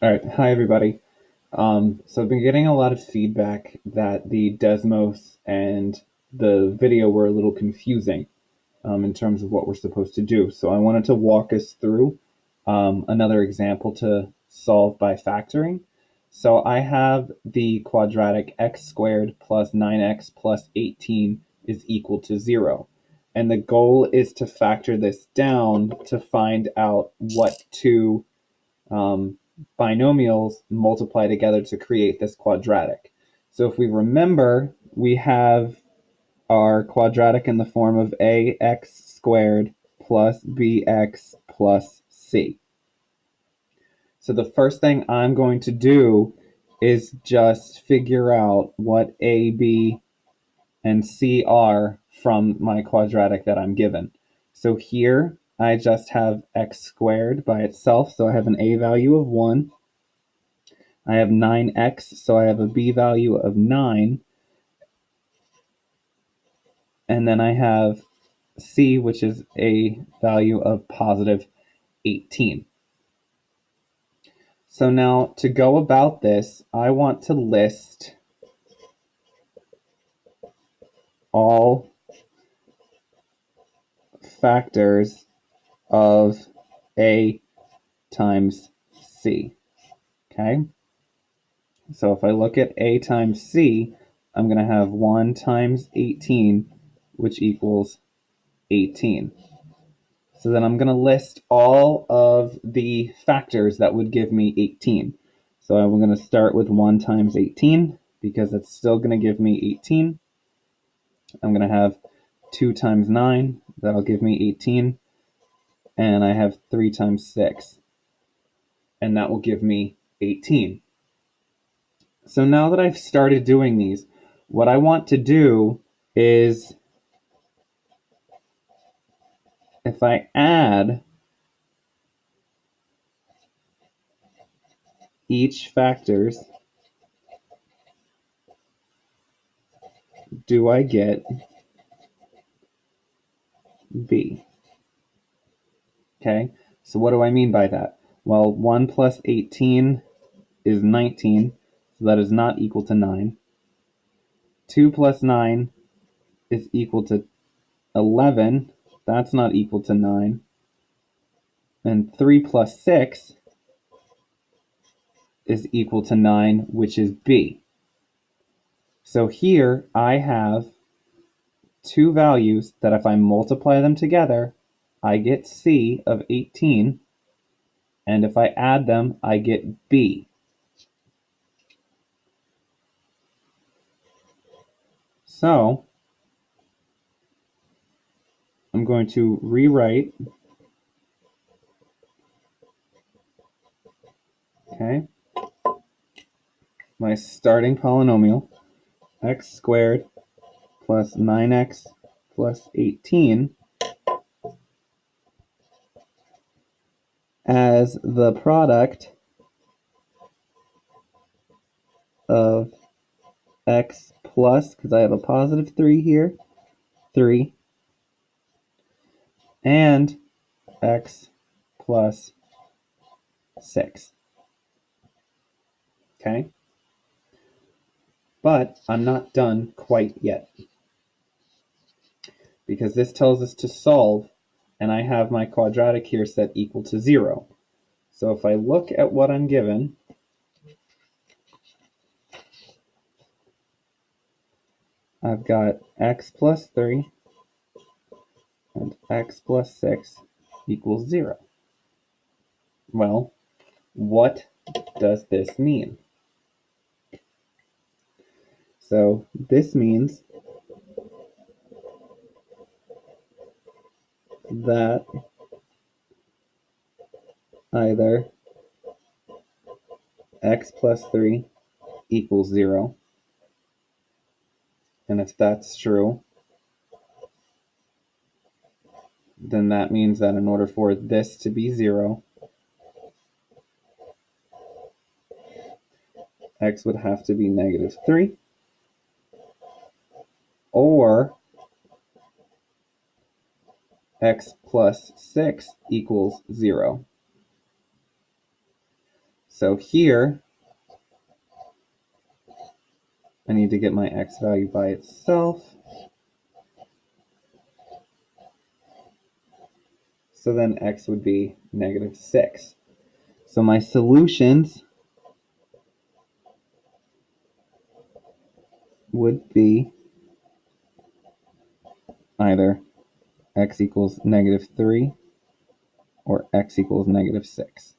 All right, hi everybody. So I've been getting a lot of feedback that the Desmos and the video were a little confusing in terms of what we're supposed to do. So I wanted to walk us through another example to solve by factoring. So I have the quadratic x squared plus 9x plus 18 is equal to 0. And the goal is to factor this down to find out what two um, binomials multiply together to create this quadratic. So if we remember, we have our quadratic in the form of ax squared plus bx plus c. So the first thing I'm going to do is just figure out what a, b, and c are from my quadratic that I'm given. So here I just have x squared by itself, so I have an a value of 1. I have 9x, so I have a b value of 9. And then I have c, which is a value of positive 18. So now to go about this, I want to list all factors of a times c. Okay? So if I look at a times c, I'm going to have 1 times 18, which equals 18. So then I'm going to list all of the factors that would give me 18. So I'm going to start with 1 times 18 because it's still going to give me 18. I'm going to have 2 times 9, that'll give me 18. And I have 3 times 6, and that will give me 18. So now that I've started doing these, what I want to do is if I add each factors, do I get b? Okay, so what do I mean by that? Well, 1 plus 18 is 19, so that is not equal to 9. 2 plus 9 is equal to 11, that's not equal to 9. And 3 plus 6 is equal to 9, which is b. So here I have two values that if I multiply them together, I get c of 18, and if I add them, I get b. So I'm going to rewrite, okay, my starting polynomial, x squared plus 9x plus 18, as the product of x plus, because I have a positive 3 here, 3, and x plus 6. Okay? But I'm not done quite yet, because this tells us to solve, and I have my quadratic here set equal to 0. So if I look at what I'm given, I've got x plus 3 and x plus 6 equals 0. Well, what does this mean? So this means that either x plus 3 equals 0, and if that's true, then that means that in order for this to be 0, x would have to be negative 3, or x plus 6 equals 0. So here, I need to get my x value by itself. So then x would be -6. So my solutions would be either x equals -3 or x equals -6.